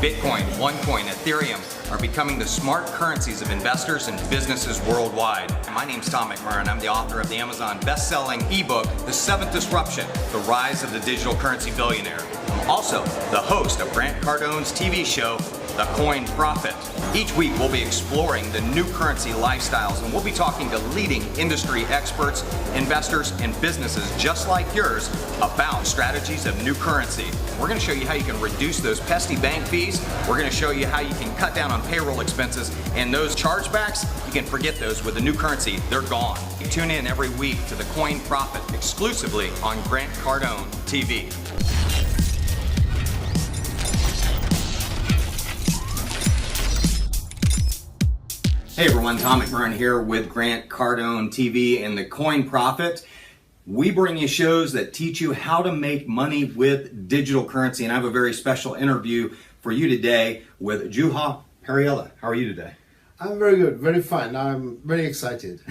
Bitcoin, OneCoin, Ethereum are becoming the smart currencies of investors and businesses worldwide. My name's Tom McMurrain. I'm the author of the Amazon best-selling ebook, The Seventh Disruption, The Rise of the Digital Currency Billionaire. I'm also the host of Grant Cardone's TV show, The Coin Prophet. Each week we'll be exploring the new currency lifestyles, and we'll be talking to leading industry experts, investors, and businesses just like yours about strategies of new currency. We're going to show you how you can reduce those pesky bank fees. We're going to show you how you can cut down on payroll expenses, and those chargebacks, you can forget those with the new currency. They're gone. You tune in every week to The Coin Prophet exclusively on Grant Cardone TV. Hey everyone, Tom McMurrain here with Grant Cardone TV and The Coin Prophet. We bring you shows that teach you how to make money with digital currency, and I have a very special interview for you today with Juha Parihala. How are you today? I'm very good, very fine. I'm very excited.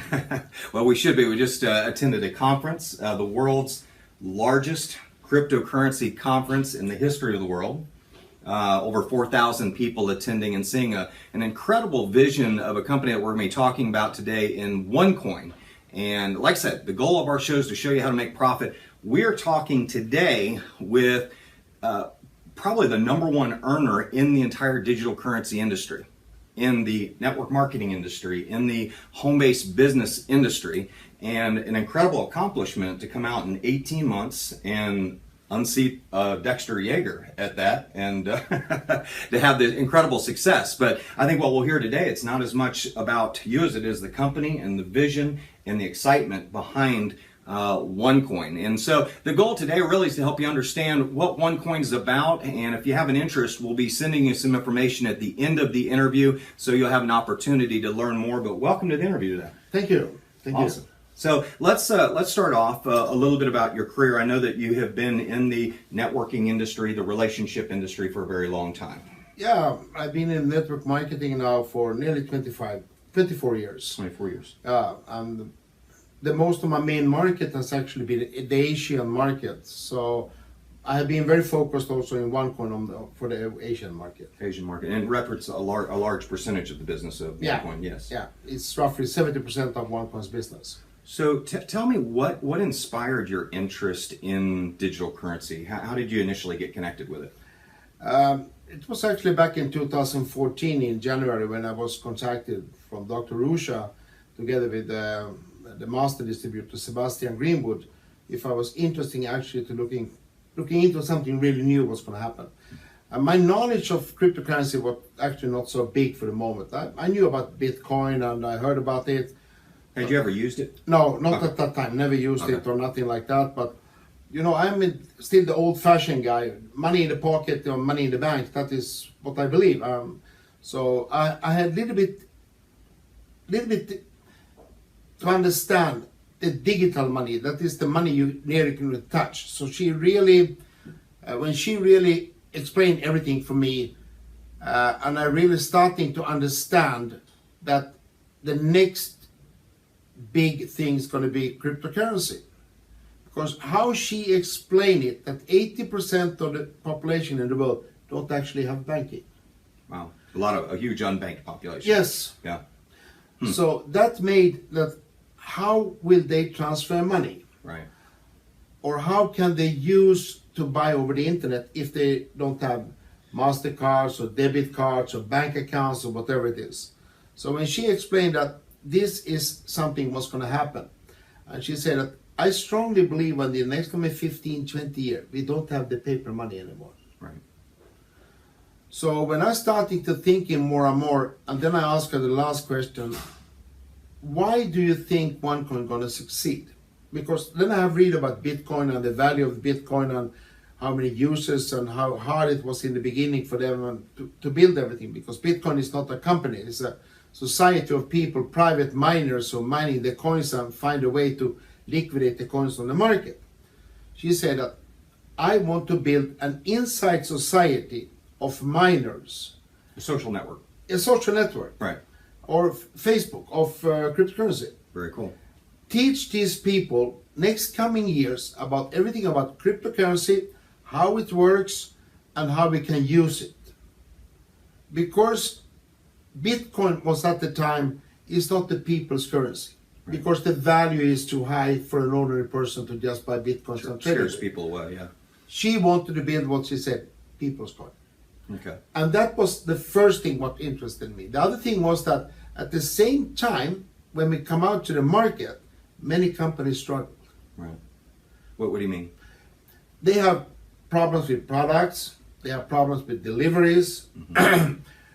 Well, we should be. We just attended a conference, the world's largest cryptocurrency conference in the history of the world. Over 4,000 people attending and seeing an incredible vision of a company that we're going to be talking about today in OneCoin. And like I said, the goal of our show is to show you how to make profit. We're talking today with probably the number one earner in the entire digital currency industry, in the network marketing industry, in the home-based business industry, and an incredible accomplishment to come out in 18 months and unseat Dexter Yeager at that, and to have the incredible success. But I think what we'll hear today, it's not as much about you as it is the company and the vision and the excitement behind OneCoin. And so the goal today really is to help you understand what OneCoin is about, and if you have an interest, we'll be sending you some information at the end of the interview, so you'll have an opportunity to learn more. But welcome to the interview today. Thank you. Thank you. Awesome. So let's start off a little bit about your career. I know that you have been in the networking industry, the relationship industry, for a very long time. Yeah, I've been in network marketing now for nearly 24 years. 24 years. And the most of my main market has actually been the Asian market. So I have been very focused also in OneCoin for the Asian market. Asian market, and it represents a large percentage of the business of OneCoin. Yes. Yeah, it's roughly 70% of OneCoin's business. So tell me what inspired your interest in digital currency? How did you initially get connected with it? It was actually back in 2014 in January when I was contacted from Dr. Rusha together with the master distributor Sebastian Greenwood if I was interested actually to looking into something really new was going to happen. My knowledge of cryptocurrency was actually not so big for the moment. I knew about Bitcoin and I heard about it. Had you ever used it? No, not at that time. Never used it or nothing like that. But, you know, I'm still the old-fashioned guy. Money in the pocket or money in the bank, that is what I believe. So I had a little bit to understand the digital money. That is the money you nearly can touch. So she really, when she really explained everything for me, and I really starting to understand that the next big thing is going to be cryptocurrency, because how she explained it, that 80% of the population in the world don't actually have banking. Wow, a huge unbanked population. Yes. Yeah. So that made that, how will they transfer money? Right. Or how can they use to buy over the internet if they don't have MasterCards or debit cards or bank accounts or whatever it is? So when she explained that this is something what's going to happen, and she said that I strongly believe in the next 15, 20 years, we don't have the paper money anymore. Right. So when I started to thinking more and more, and then I asked her the last question, why do you think OneCoin going to succeed? Because then I have read about Bitcoin and the value of Bitcoin and how many users and how hard it was in the beginning for them to build everything. Because Bitcoin is not a company, it's a society of people, private miners who are mining the coins and find a way to liquidate the coins on the market. She said that I want to build an inside society of miners. A social network. A social network. Right. Or Facebook of cryptocurrency. Very cool. Teach these people next coming years about everything about cryptocurrency, how it works, and how we can use it. because Bitcoin was at the time is not the people's currency. Right. Because the value is too high for an ordinary person to just buy Bitcoins and trade Scares it. people away, yeah. She wanted to build what she said, people's coin. Okay. And that was the first thing what interested me. The other thing was that at the same time, when we come out to the market, many companies struggle. Right. What do you mean? They have problems with products, they have problems with deliveries.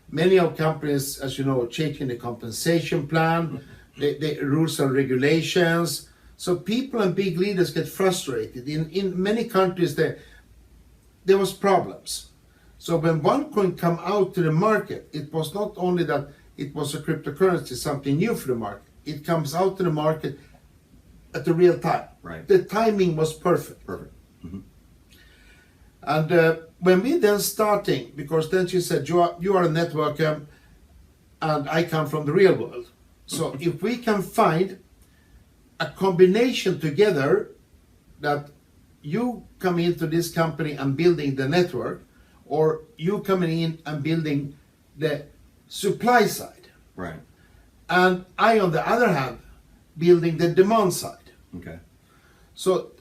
Many of companies, as you know, are changing the compensation plan, the rules and regulations. So people and big leaders get frustrated. In many countries, there was problems. So when OneCoin come out to the market, it was not only that it was a cryptocurrency, something new for the market. It comes out to the market at the real time. Right. The timing was perfect. Perfect. And when we then starting, because then she said, you are a networker and I come from the real world. So if we can find a combination together that you come into this company and building the network, or you coming in and building the supply side. Right. And I, on the other hand, building the demand side. Okay. So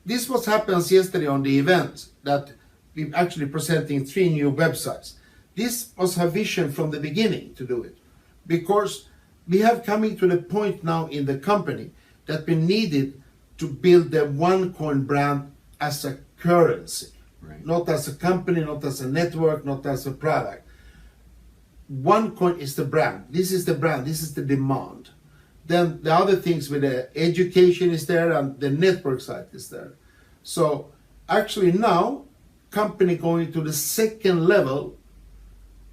this was happens yesterday on the event, that we're actually presenting 3 new websites. This was her vision from the beginning to do it, because we have coming to the point now in the company that we needed to build the OneCoin brand as a currency, Right. not as a company, not as a network, not as a product. OneCoin is the brand. This is the brand. This is the demand. Then the other things with the education is there and the network side is there. So actually now, company going to the second level,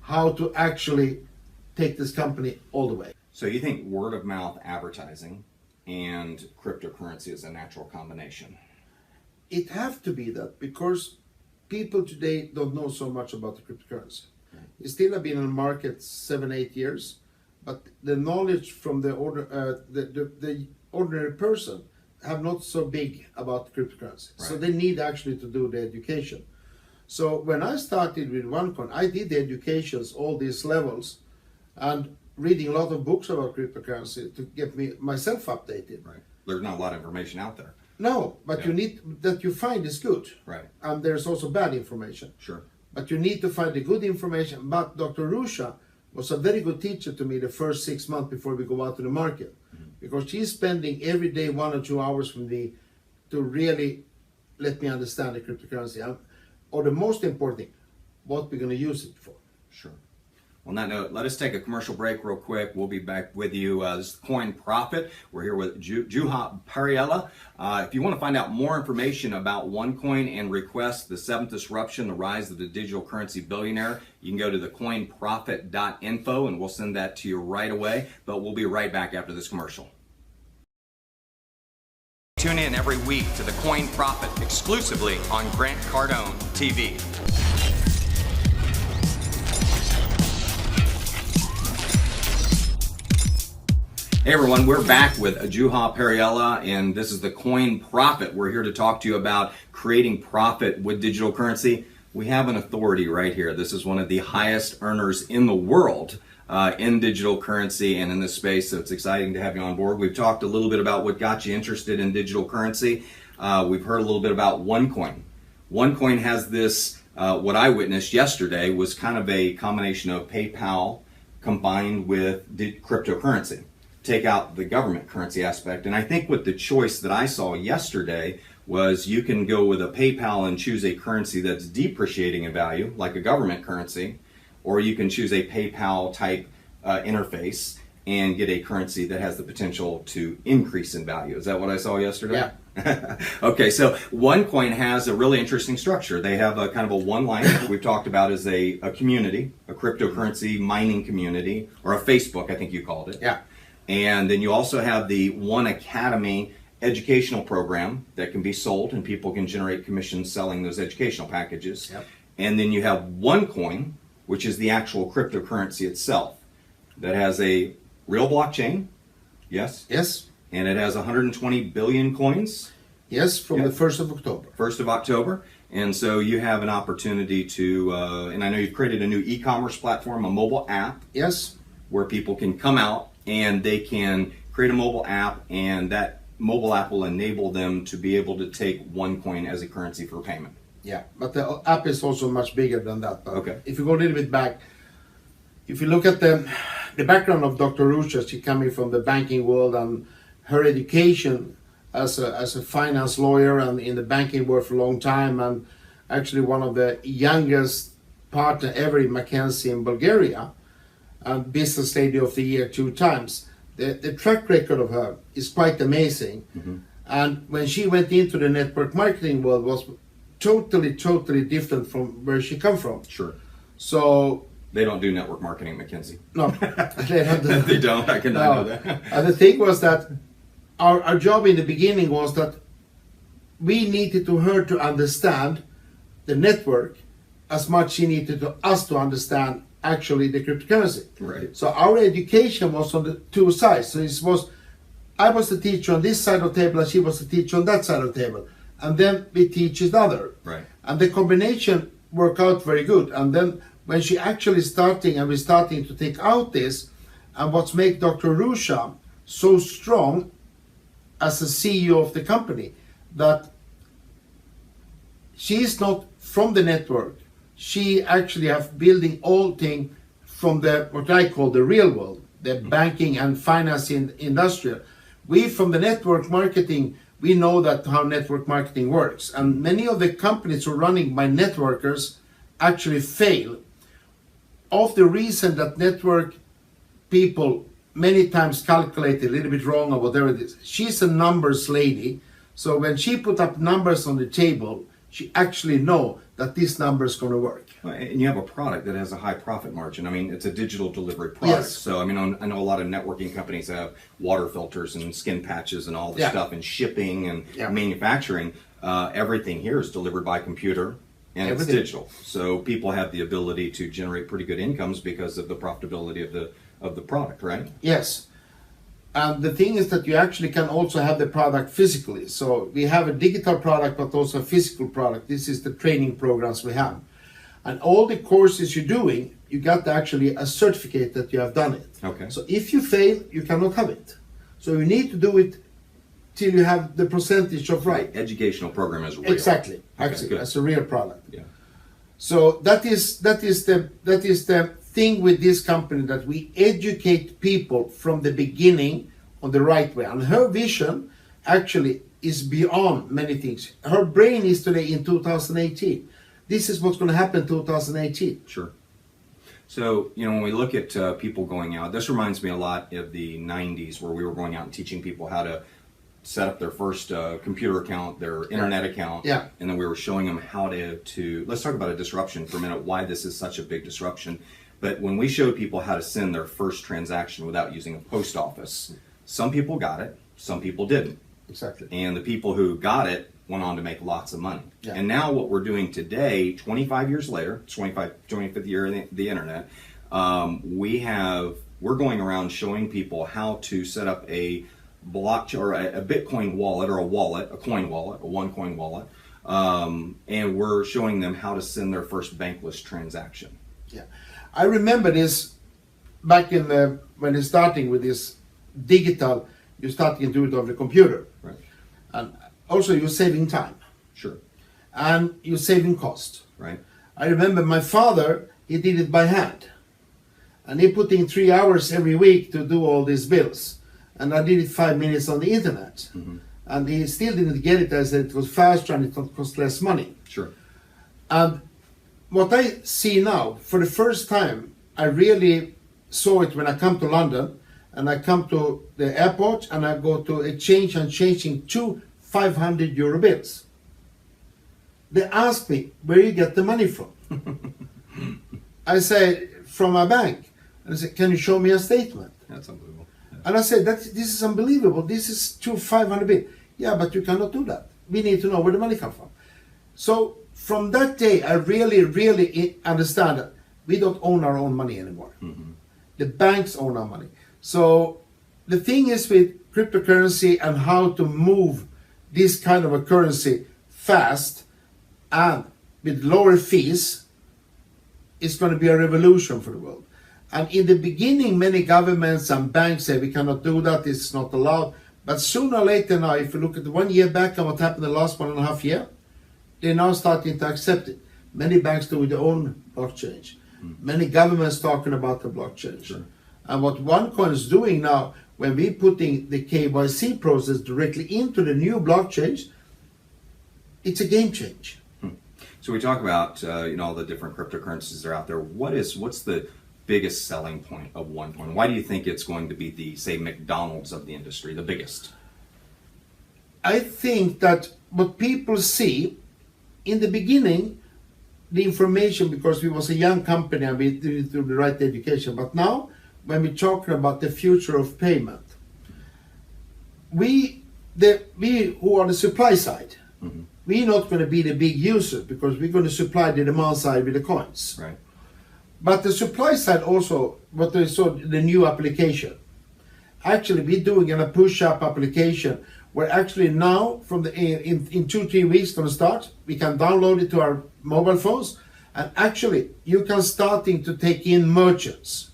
how to actually take this company all the way. So you think word of mouth advertising and cryptocurrency is a natural combination? It have to be that, because people today don't know so much about the cryptocurrency. It still have been in the market 7-8 years, but the knowledge from the ordinary person have not so big about cryptocurrency. Right. So they need actually to do the education. So when I started with OneCoin, I did the educations, all these levels, and reading a lot of books about cryptocurrency to get myself updated. Right. There's not a lot of information out there. No, but Yeah. you need that you find is good. Right. And there's also bad information. Sure. But you need to find the good information. But Dr. Rusha was a very good teacher to me the first 6 months before we go out to the market. Because she's spending every day 1 or 2 hours with me to really let me understand the cryptocurrency. Or the most important thing, what we're going to use it for. Sure. On that note, let us take a commercial break real quick. We'll be back with you. This is Coin Profit. We're here with Juha Parihala. If you want to find out more information about OneCoin and request the 7th disruption, the rise of the digital currency billionaire, you can go to thecoinprofit.info and we'll send that to you right away. But we'll be right back after this commercial. Tune in every week to the Coin Profit exclusively on Grant Cardone TV. Hey everyone, we're back with Juha Parihala, and this is the Coin Profit. We're here to talk to you about creating profit with digital currency. We have an authority right here. This is one of the highest earners in the world in digital currency and in this space, so it's exciting to have you on board. We've talked a little bit about what got you interested in digital currency. We've heard a little bit about OneCoin. OneCoin has this, what I witnessed yesterday was kind of a combination of PayPal combined with cryptocurrency. Take out the government currency aspect. And I think with the choice that I saw yesterday was you can go with a PayPal and choose a currency that's depreciating in value, like a government currency, or you can choose a PayPal type interface and get a currency that has the potential to increase in value. Is that what I saw yesterday? Yeah. Okay, so OneCoin has a really interesting structure. They have a kind of a one-line that we've talked about as a community, a cryptocurrency mining community, or a Facebook, I think you called it. Yeah. And then you also have the One Academy educational program that can be sold and people can generate commissions selling those educational packages. Yep. And then you have OneCoin, which is the actual cryptocurrency itself that has a real blockchain. Yes? Yes. And it has 120 billion coins. Yes, from Yeah. the 1st of October. 1st of October. And so you have an opportunity to, and I know you've created a new e-commerce platform, a mobile app, Yes. where people can come out and they can create a mobile app, and that mobile app will enable them to be able to take OneCoin as a currency for payment. Yeah, but the app is also much bigger than that. But Okay. if you go a little bit back, if you look at the background of Dr. Rusha, she coming from the banking world, and her education as a finance lawyer and in the banking world for a long time, and actually one of the youngest partner ever in McKinsey in Bulgaria, and Business Lady of the Year 2 times. The track record of her is quite amazing. And when she went into the network marketing world, was totally different from where she come from. Sure. So They don't do network marketing at McKinsey. no, they don't do They don't. I can know that. And the thing was that our job in the beginning was that we needed to her to understand the network as much she needed to us to understand actually the cryptocurrency. Right. So our education was on the two sides. So it was, I was the teacher on this side of the table and she was the teacher on that side of the table. And then we teach each other. Right. And the combination worked out very good. And then when she actually starting and we're starting to take out this, and what's make Dr. Rusha so strong as a CEO of the company, that she is not from the network. She actually have building all thing from the what I call the real world, the banking and financing industrial. We from the network marketing, we know that how network marketing works, and many of the companies who are running by networkers actually fail. Of the reason that network people many times calculate a little bit wrong or whatever it is. She's a numbers lady, so when she put up numbers on the table, she actually know that this number is going to work. And you have a product that has a high profit margin. I mean, it's a digital delivery product. Yes. So, I mean, I know a lot of networking companies have water filters and skin patches and all this stuff, and shipping and manufacturing. Everything here is delivered by computer, and Everything. it's digital. So people have the ability to generate pretty good incomes because of the profitability of the product, right? Yes. And the thing is that you actually can also have the product physically. So we have a digital product, but also a physical product. This is the training programs we have. And all the courses you're doing, you got actually a certificate that you have done it. Okay. So if you fail, you cannot have it. So you need to do it till you have the percentage of right. Educational program is real. Exactly. Okay, Actually, good. as a real product. Yeah. So that is the thing with this company, that we educate people from the beginning on the right way. And her vision actually is beyond many things. Her brain is today in 2018. This is what's going to happen in 2018. Sure. So, you know, when we look at people going out, this reminds me a lot of the 90s, where we were going out and teaching people how to set up their first computer account, their internet account. Yeah. And then we were showing them how to let's talk about a disruption for a minute, why this is such a big disruption. But when we showed people how to send their first transaction without using a post office, some people got it, some people didn't. Exactly. And the people who got it went on to make lots of money. Yeah. And now what we're doing today, 25 years later, 25th year of the internet, we're going around showing people how to set up a blockchain or a Bitcoin wallet, or a coin wallet, a OneCoin wallet, and we're showing them how to send their first bankless transaction. Yeah, I remember this back in when you're starting with this digital, you're starting to do it over the computer. Right. And also you're saving time. Sure. And you're saving cost. Right. I remember my father, he did it by hand. And he put in 3 hours every week to do all these bills. And I did it 5 minutes on the internet. Mm-hmm. And he still didn't get it. I said it was faster and it would cost less money. Sure. And what I see now, for the first time, I really saw it when I come to London, and I come to the airport and I go to exchange and changing 2 500 euro bills. They ask me, where you get the money from? I say, from my bank. And I say, can you show me a statement? That's unbelievable. Yeah. And I said, this is unbelievable. This is 2 500 bills. Yeah, but you cannot do that. We need to know where the money comes from. So from that day, I really understand that we don't own our own money anymore. Mm-hmm. The banks own our money. So the thing is with cryptocurrency and how to move this kind of a currency fast, and with lower fees, it's going to be a revolution for the world. And in the beginning, many governments and banks say we cannot do that, it's not allowed. But sooner or later now, if you look at the 1 year back and what happened the last 1.5 years, they're now starting to accept it. Many banks do their own blockchain. Many governments talking about the blockchain. Sure. And what OneCoin is doing now, when we're putting the KYC process directly into the new blockchains, it's a game change. So we talk about all the different cryptocurrencies that are out there. What's the biggest selling point of OneCoin? Why do you think it's going to be the, say, McDonald's of the industry, the biggest? I think that what people see in the beginning, the information, because we was a young company and we didn't do the right education, but now when we're talking about the future of payment, we who are the supply side, we're not going to be the big users because we're going to supply the demand side with the coins. Right. But the supply side also, what they saw, the new application. Actually, we're doing a push-up application where actually now, from the in 2-3 weeks going to start, we can download it to our mobile phones, and actually you can starting to take in merchants.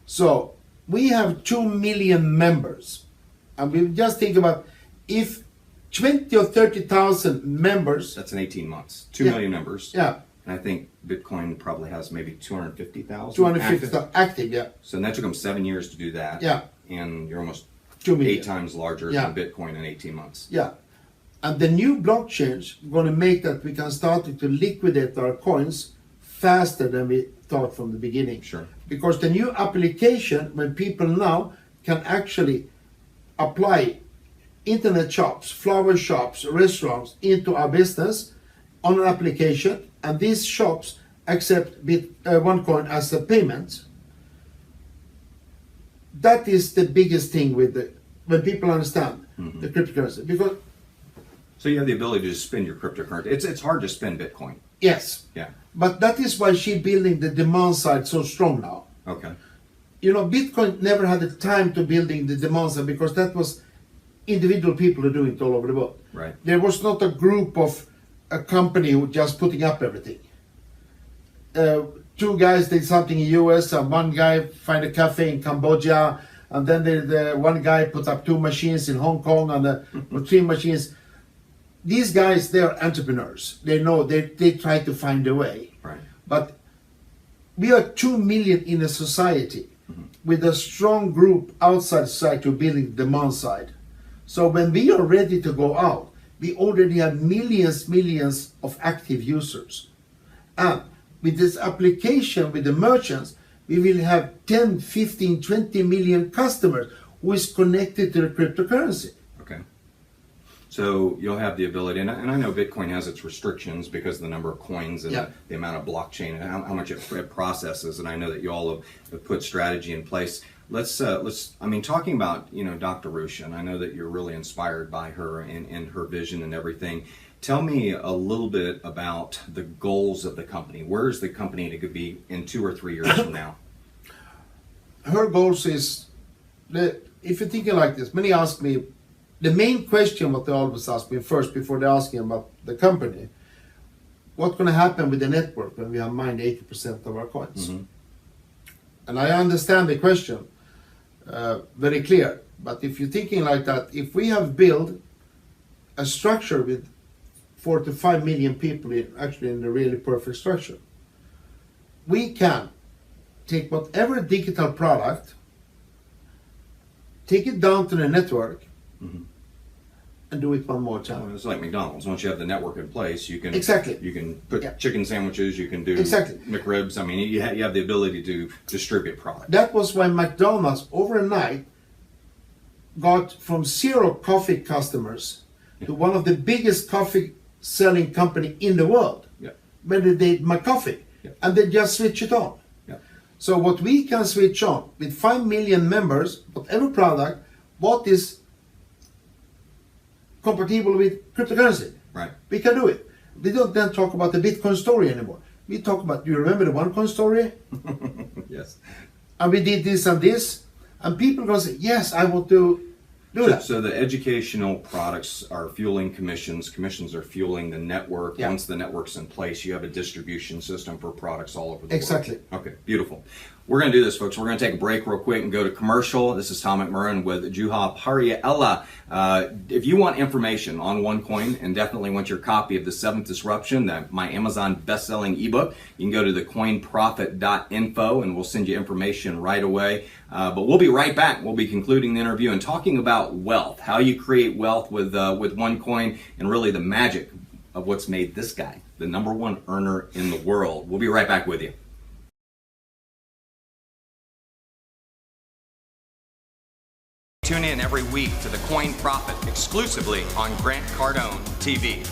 So we have 2 million members, and we just think about if 20 or 30,000 members. That's in 18 months. 2 million members. Yeah. And I think Bitcoin probably has maybe 250,000. 250,000 active, yeah. So that took them 7 years to do that. Yeah. And you're almost 2 million. 8 times larger than Bitcoin in 18 months. Yeah. And the new blockchains are going to make that we can start to liquidate our coins faster than we thought from the beginning. Sure. Because the new application, when people now can actually apply internet shops, flower shops, restaurants into our business on an application, and these shops accept OneCoin as a payment. That is the biggest thing when people understand the cryptocurrency. Because so you have the ability to just spend your cryptocurrency. It's hard to spend Bitcoin. yes, Yeah. but that is why she's building the demand side so strong now. Okay. Bitcoin never had the time to building the demand side because that was individual people who do it all over the world. Right. There was not a group of a company who just putting up everything. 2 guys did something in US, and 1 guy find a cafe in Cambodia, and then the 1 guy put up 2 machines in Hong Kong and 3 machines. These guys, they're entrepreneurs. They know they try to find a way. Right. But we are 2 million in a society with a strong group outside society building the demand side. So when we are ready to go out, we already have millions of active users. And with this application with the merchants, we will have 10, 15, 20 million customers who is connected to the cryptocurrency. Okay. So you'll have the ability, and I know Bitcoin has its restrictions because of the number of coins and the amount of blockchain and how much it processes. And I know that you all have put strategy in place. Let's talking about, Dr. Rusha, I know that you're really inspired by her and her vision and everything. Tell me a little bit about the goals of the company. Where is the company to be in 2 or 3 years from now? Her goals is, if you're thinking like this, many ask me, the main question what they always ask me first before they're asking about the company, what's going to happen with the network when we have mined 80% of our coins? And I understand the question very clear, but if you're thinking like that, if we have built a structure with 4 to 5 million people actually in a really perfect structure, we can take whatever digital product, take it down to the network, and do it one more time. It's like McDonald's. Once you have the network in place, you can You can put chicken sandwiches. You can do McRibs. I mean, you have the ability to distribute product. That was why McDonald's overnight got from 0 coffee customers to one of the biggest coffee selling company in the world. Yeah. When they did McCoffee, and they just switch it on. Yeah. So what we can switch on with 5 million members, whatever product, what is compatible with cryptocurrency. Right. We can do it. We don't then talk about the Bitcoin story anymore. We talk about, do you remember the OneCoin story? Yes. And we did this and this. And people are going to say, yes, I want to do So, that. so the educational products are fueling commissions. Commissions are fueling the network. Yeah. Once the network's in place, you have a distribution system for products all over the Exactly. world. Okay, beautiful. We're going to do this, folks. We're going to take a break real quick and go to commercial. This is Tom McMurrain with Juha Parihala. If you want information on OneCoin and definitely want your copy of The Seventh Disruption, my Amazon best-selling ebook, you can go to thecoinprofit.info and we'll send you information right away. But we'll be right back. We'll be concluding the interview and talking about wealth, how you create wealth with OneCoin, and really the magic of what's made this guy the #1 earner in the world. We'll be right back with you. Tune in every week to The Coin Profit exclusively on Grant Cardone TV.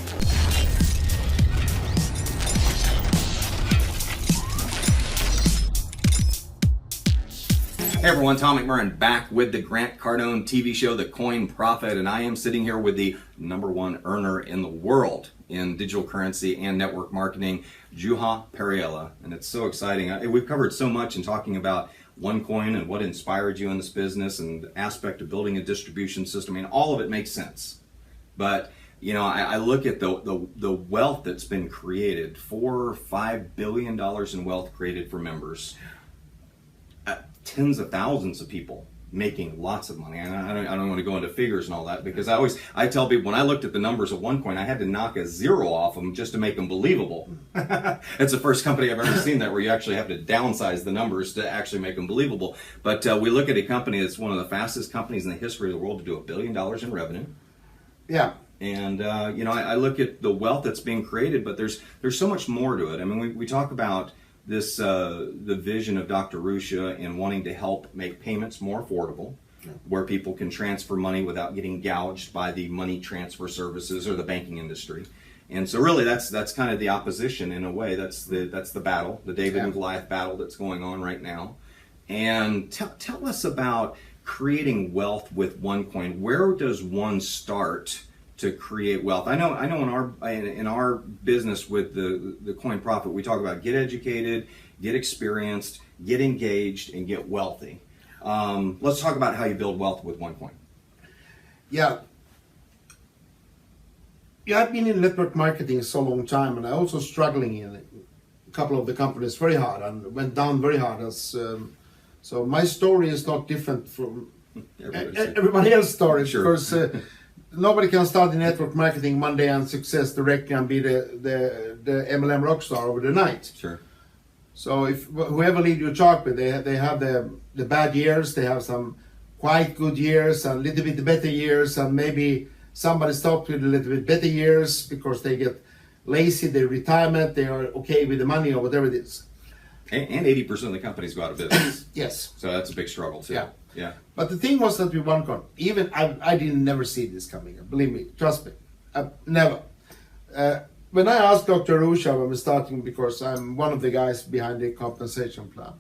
Hey everyone, Tom McMurrain back with the Grant Cardone TV show, The Coin Profit, and I am sitting here with the #1 earner in the world in digital currency and network marketing, Juha Parihala, and it's so exciting. We've covered so much in talking about OneCoin and what inspired you in this business and the aspect of building a distribution system. I mean, all of it makes sense. But, you know, I look at the wealth that's been created, $4 or $5 billion in wealth created for members. Tens of thousands of people making lots of money. And I don't want to go into figures and all that, because I tell people when I looked at the numbers of OneCoin, I had to knock a zero off them just to make them believable. It's the first company I've ever seen that where you actually have to downsize the numbers to actually make them believable. But we look at a company that's one of the fastest companies in the history of the world to do $1 billion in revenue. Yeah. And you know, I look at the wealth that's being created, but there's so much more to it. I mean, we talk about this the vision of Dr. Rusha in wanting to help make payments more affordable, where people can transfer money without getting gouged by the money transfer services or the banking industry. And so really that's kind of the opposition in a way. That's the battle, the David and Goliath battle that's going on right now. And tell us about creating wealth with OneCoin. Where does one start to create wealth? I know in our business with the Coin Profit, we talk about get educated, get experienced, get engaged, and get wealthy. Let's talk about how you build wealth with OneCoin. Yeah. Yeah, I've been in network marketing so long time, and I also struggling in a couple of the companies very hard and went down very hard. So my story is not different from everybody else's story. Sure. Because nobody can start in network marketing one day and success directly and be the MLM rock star over the night. Sure. So if whoever lead you talk with, they have the bad years, they have some quite good years and a little bit better years, and maybe somebody stopped with a little bit better years because they get lazy, they retirement, they are okay with the money or whatever it is. And 80% of the companies go out of business. Yes. So that's a big struggle too. Yeah. Yeah. But the thing was that with OneCoin, even I didn't never see this coming. Believe me, trust me, never. When I asked Dr. Rusha when we're starting, because I'm one of the guys behind the compensation plan.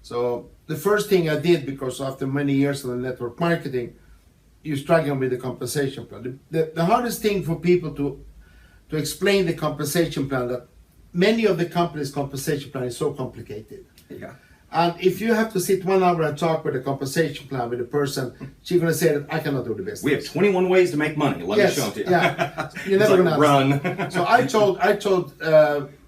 So the first thing I did, because after many years of network marketing, you're struggling with the compensation plan. The hardest thing for people to explain the compensation plan, that many of the companies' compensation plan is so complicated. Yeah. And if you have to sit 1 hour and talk with a compensation plan with a person, she's going to say that I cannot do the business. We have 21 ways to make money. Let me show it to you. Yeah. You're never like, going to run. So I told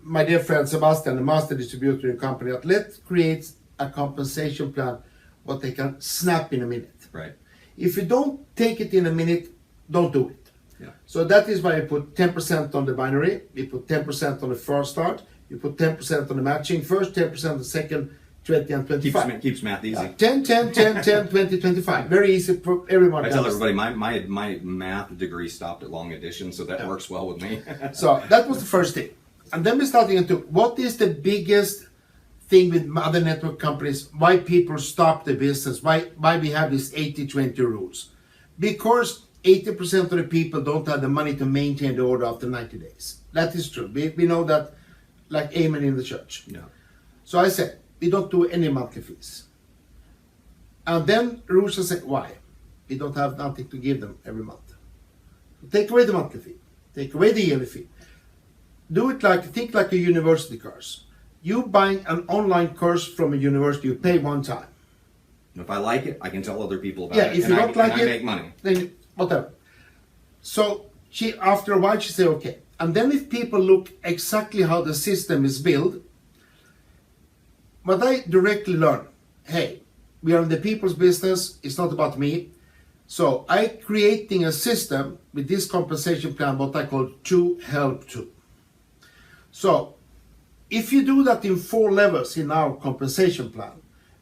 my dear friend Sebastian, the master distributor in the company, that let's create a compensation plan what they can snap in a minute. Right. If you don't take it in a minute, don't do it. Yeah. So that is why I put 10% on the binary, we put 10% on the first start, you put 10% on the matching first, 10% on the second, 20 and 25. Keeps math easy. 10, 10, 10, 10, 20, 25. Very easy for everyone. I tell everybody my math degree stopped at long addition, so that works well with me. So that was the first thing. And then we're starting into what is the biggest thing with other network companies, why people stop the business, why we have these 80-20 rules. Because 80% of the people don't have the money to maintain the order after 90 days. That is true. We know that like amen in the church. Yeah. So I said, we don't do any monthly fees. And then Rusha said, why? We don't have nothing to give them every month. Take away the monthly fee. Take away the yearly fee. Do it think like a university course. You buy an online course from a university, you pay one time. If I like it, I can tell other people about Yeah, it. if you don't like I it, make money. then whatever. So she, after a while, she said, okay. And then if people look exactly how the system is built, what I directly learned, hey, we are in the people's business. It's not about me. So I creating a system with this compensation plan, what I call to help to. So if you do that in 4 levels in our compensation plan,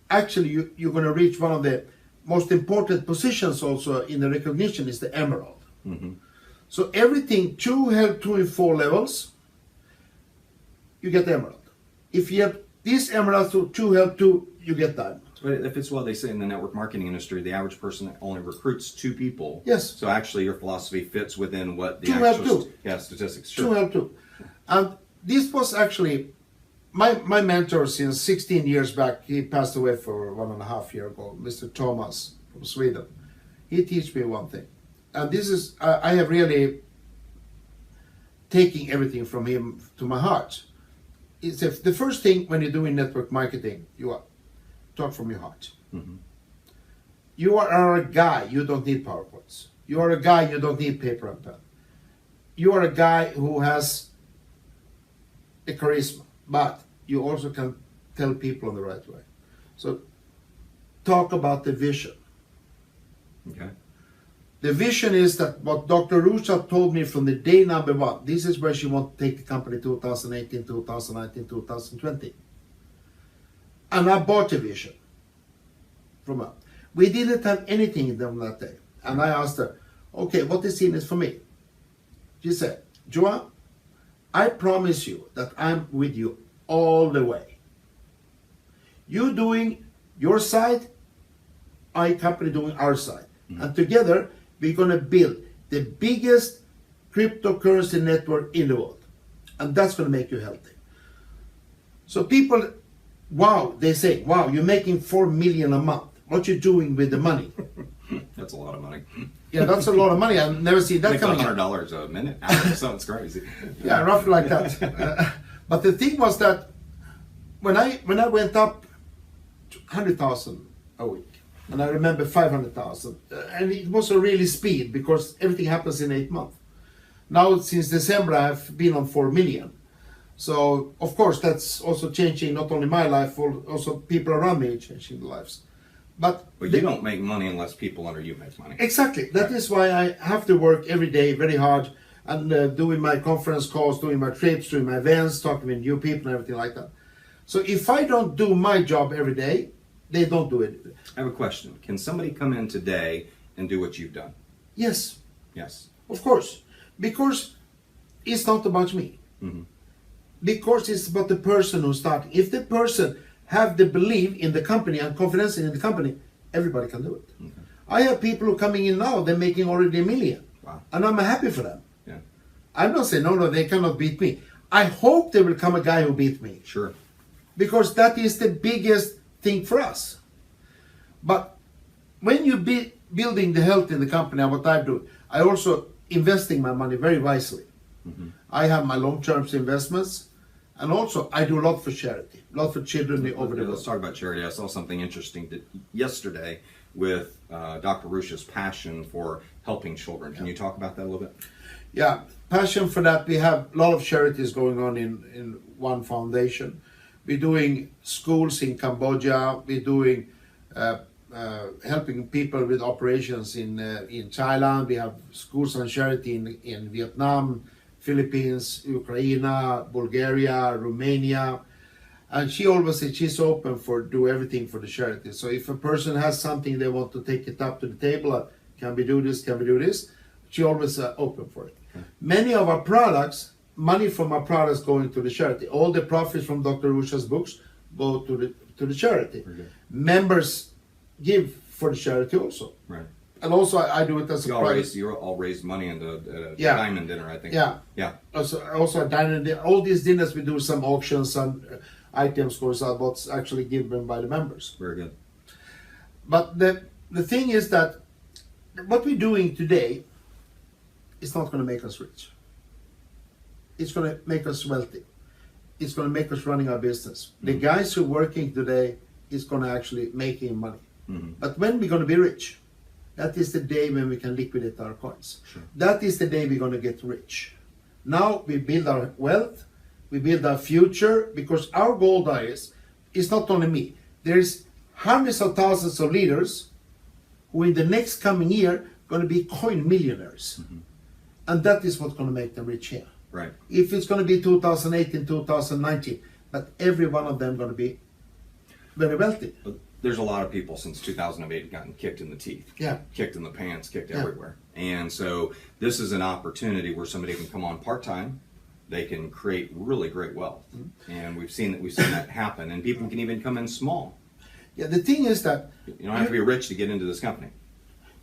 actually you're going to reach one of the most important positions also in the recognition is the emerald. Mm-hmm. So everything to help to in 4 levels, you get emerald. If you have this emerald to help to, you get diamond. But if it's what they say in the network marketing industry, the average person only recruits 2 people. Yes. So actually, your philosophy fits within what the To help actual to. statistics. To Sure. help to. And this was actually my mentor since 16 years back. He passed away for 1.5 years ago, Mr. Thomas from Sweden. He teach me one thing. And this is, I have really taken everything from him to my heart. It's the first thing when you're doing network marketing, you are talk from your heart. Mm-hmm. You are a guy, you don't need PowerPoints. You are a guy, you don't need paper and pen. You are a guy who has a charisma, but you also can tell people in the right way. So talk about the vision. Okay. The vision is that what Dr. Rusha told me from the day number 1, this is where she wants to take the company 2018, 2019, 2020. And I bought a vision from her. We didn't have anything in them that day. And I asked her, okay, what is in it for me? She said, Juha, I promise you that I'm with you all the way. You doing your side, I company doing our side. Mm-hmm. And together, we're going to build the biggest cryptocurrency network in the world. And that's going to make you healthy. So people, wow, they say, wow, you're making 4 million a month. What you doing with the money? That's a lot of money. Yeah, that's a lot of money. I've never seen that Makes coming. $100 a minute. Hour, sounds crazy. Yeah, roughly like that. But the thing was that when I went up to 100,000 a week, and I remember 500,000, and it was a really speed because everything happens in 8 months. Now since December I've been on 4 million. So of course that's also changing not only my life, also people around me changing their lives. But you don't make money unless people under you make money. Exactly. That is why I have to work every day very hard and doing my conference calls, doing my trips, doing my events, talking with new people and everything like that. So if I don't do my job every day, they don't do it. I have a question. Can somebody come in today and do what you've done? Yes. Yes. Of course. Because it's not about me. Mm-hmm. Because it's about the person who's starting. If the person have the belief in the company and confidence in the company, everybody can do it. Okay. I have people who are coming in now, they're making already 1 million. Wow. And I'm happy for them. Yeah. I'm not saying, no, they cannot beat me. I hope there will come a guy who beat me. Sure. Because that is the biggest thing for us. But when you be building the health in the company, and what I do, I also investing my money very wisely. Mm-hmm. I have my long-term investments. And also, I do a lot for charity, a lot for children over the world. Let's talk about charity. I saw something interesting yesterday with Dr. Rusha's passion for helping children. Can you talk about that a little bit? Yeah, passion for that. We have a lot of charities going on in one foundation. We're doing schools in Cambodia. We're doing helping people with operations in Thailand. We have schools and charity in Vietnam, Philippines, Ukraine, Bulgaria, Romania. And she always said she's open for do everything for the charity. So if a person has something they want to take it up to the table, can we do this, can we do this? She always open for it. Okay. Many of our products, money from our products going to the charity. All the profits from Dr. Rusha's books go to the charity. Okay. Members give for the charity also. Right. And also I do it as a prize. You all raise money at a diamond dinner, I think. Yeah. Yeah. Also a diamond dinner. All these dinners we do some auctions and items goes out what's actually given by the members. Very good. But the thing is that what we're doing today is not going to make us rich. It's going to make us wealthy. It's going to make us running our business. The guys who are working today is going to actually making money. But when we're going to be rich, that is the day when we can liquidate our coins. Sure. That is the day we're going to get rich. Now we build our wealth, we build our future, because our goal is not only me. There's hundreds of thousands of leaders who in the next coming year going to be coin millionaires. And that is what's going to make them rich here. Right. If it's going to be 2018, 2019, but every one of them going to be very wealthy. But there's a lot of people since 2008 gotten kicked in the teeth, kicked in the pants, kicked everywhere. And so this is an opportunity where somebody can come on part-time, they can create really great wealth. And we've seen that happen, and people can even come in small. Yeah, the thing is that you don't have to be rich to get into this company.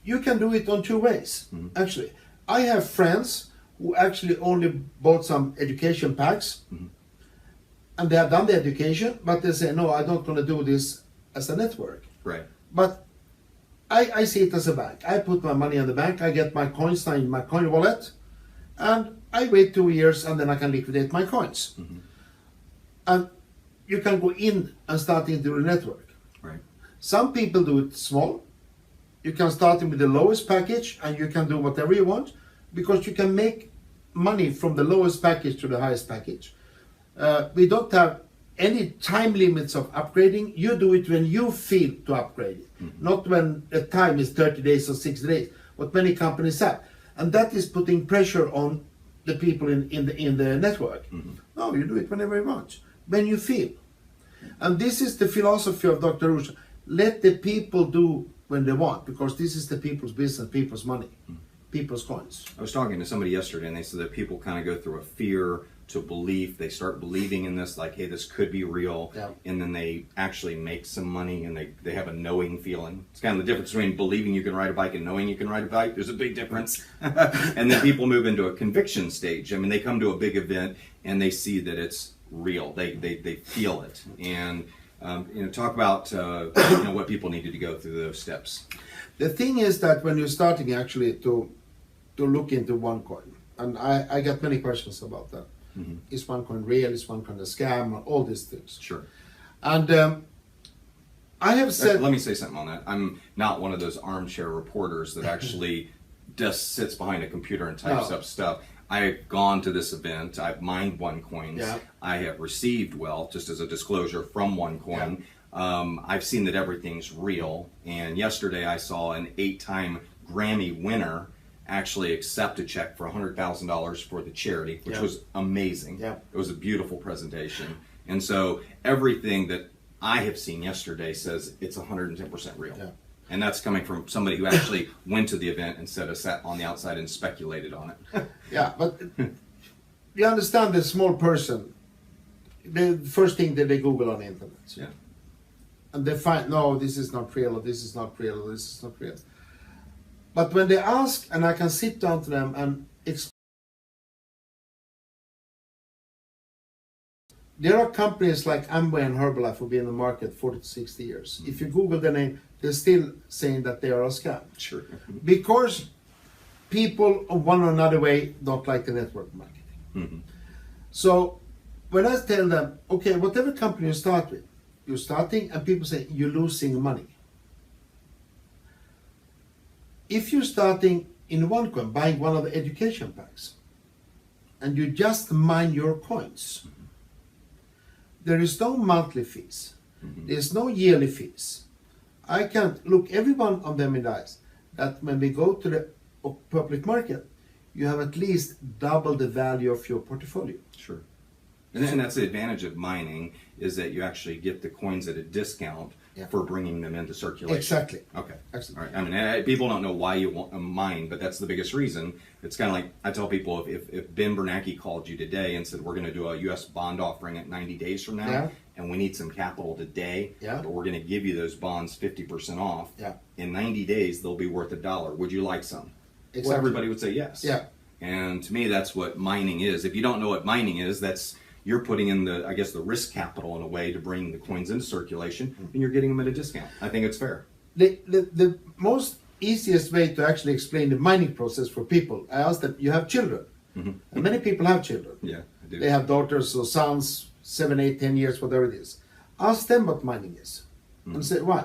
You can do it on two ways, actually. I have friends who actually only bought some education packs, and they have done the education, but they say, no, I don't want to do this as a network. Right. But I see it as a bank. I put my money in the bank, I get my coins now in my coin wallet, and I wait 2 years and then I can liquidate my coins. And you can go in and start into the network. Right. Some people do it small. You can start with the lowest package and you can do whatever you want, because you can make money from the lowest package to the highest package. We don't have any time limits of upgrading. You do it when you feel to upgrade it, not when the time is 30 days or 60 days, what many companies have. And that is putting pressure on the people in the network. No, you do it whenever you want, when you feel. And this is the philosophy of Dr. Rusha. Let the people do when they want, because this is the people's business, people's money, people's coins. I was talking to somebody yesterday, and they said that people kind of go through a fear to belief. They start believing in this, like, hey, this could be real. And then they actually make some money, and they have a knowing feeling. It's kind of the difference between believing you can ride a bike and knowing you can ride a bike. There's a big difference. And then people move into a conviction stage. I mean, they come to a big event and they see that it's real. They feel it. And talk about what people needed to go through those steps. The thing is that when you're starting actually to look into OneCoin, and I get many questions about that. Is OneCoin real? Is OneCoin a scam? All these things. Sure. And I have said... Let me say something on that. I'm not one of those armchair reporters that actually just sits behind a computer and types up stuff. I've gone to this event. I've mined OneCoins. I have received wealth, just as a disclosure, from OneCoin. I've seen that everything's real. And yesterday I saw an 8-time Grammy winner actually accept a check for $100,000 for the charity, which was amazing. It was a beautiful presentation. And so everything that I have seen yesterday says it's 110% real. And that's coming from somebody who actually went to the event instead of sat on the outside and speculated on it. But you understand, the small person, the first thing that they Google on the internet. And they find, no, this is not real, or this is not real, or this is not real. But when they ask, and I can sit down to them and explain, there are companies like Amway and Herbalife who have been in the market 40 to 60 years. If you Google their name, they're still saying that they are a scam. Sure. Because people, one or another way, don't like the network marketing. So when I tell them, okay, whatever company you start with, you're starting, and people say, you're losing money. If you're starting in OneCoin, buying one of the education packs, and you just mine your coins, there is no monthly fees. There's no yearly fees. I can't look everyone on them in the eyes that when we go to the public market, you have at least double the value of your portfolio. Sure. And that's the advantage of mining, is that you actually get the coins at a discount for bringing them into circulation. Exactly. Okay. Excellent. All right. I mean, people don't know why you want to mine, but that's the biggest reason. It's kind of like, I tell people, if Ben Bernanke called you today and said, we're going to do a U.S. bond offering at 90 days from now, and we need some capital today, but we're going to give you those bonds 50% off, in 90 days, they'll be worth $1. Would you like some? Exactly. Well, everybody would say yes. And to me, that's what mining is. If you don't know what mining is, you're putting in the risk capital in a way to bring the coins into circulation, and you're getting them at a discount. I think it's fair. The most easiest way to actually explain the mining process for people, I ask them, you have children. And many people have children. Yeah, I do. They have daughters or sons, 7, 8, 10 years, whatever it is. Ask them what mining is. And say, why?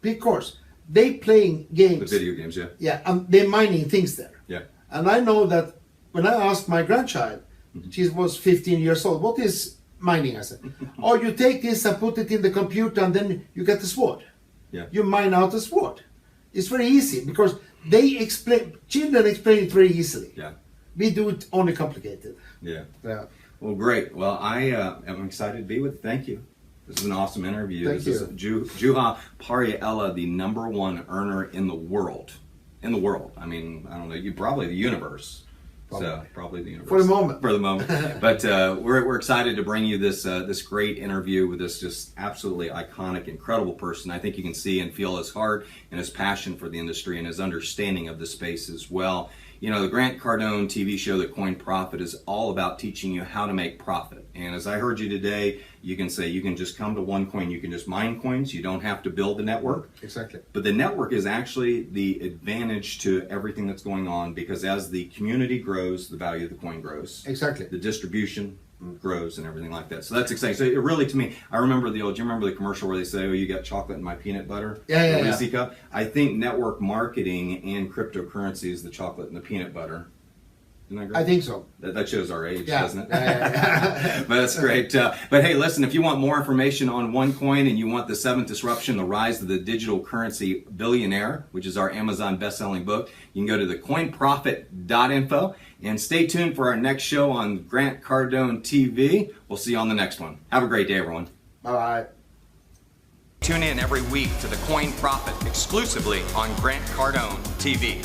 because they playing games. The video games, yeah. Yeah, and they're mining things there. Yeah. And I know that when I asked my grandchild, she was 15 years old, what is mining? I said, oh, you take this and put it in the computer and then you get the sword. Yeah. You mine out the sword. It's very easy because children explain it very easily. Yeah. We do it only complicated. Yeah. Yeah. Well, great. Well, I am excited to be with you. Thank you. This is an awesome interview. Thank this is Juha Parihala, the #1 earner in the world. In the world. I mean, I don't know. You probably the universe. Probably the universe. For the moment. For the moment. But we're excited to bring you this great interview with this just absolutely iconic, incredible person. I think you can see and feel his heart and his passion for the industry and his understanding of the space as well. You know, the Grant Cardone TV show, The Coin Profit, is all about teaching you how to make profit. And as I heard you today, you can say you can just come to OneCoin, you can just mine coins, you don't have to build the network. Exactly. But the network is actually the advantage to everything that's going on, because as the community grows, the value of the coin grows. Exactly. The distribution grows and everything like that. So that's exciting. So it really, to me, I remember do you remember the commercial where they say, oh, you got chocolate in my peanut butter? Yeah. Reese's cup? I think network marketing and cryptocurrency is the chocolate and the peanut butter. Isn't that great? I think so. That shows our age, Yeah. doesn't it? Yeah. But that's great. But hey, listen, if you want more information on OneCoin and you want The Seventh Disruption, The Rise of the Digital Currency Billionaire, which is our Amazon best-selling book, you can go to thecoinprofit.info. And stay tuned for our next show on Grant Cardone TV. We'll see you on the next one. Have a great day, everyone. Bye-bye. Tune in every week to The Coin Profit exclusively on Grant Cardone TV.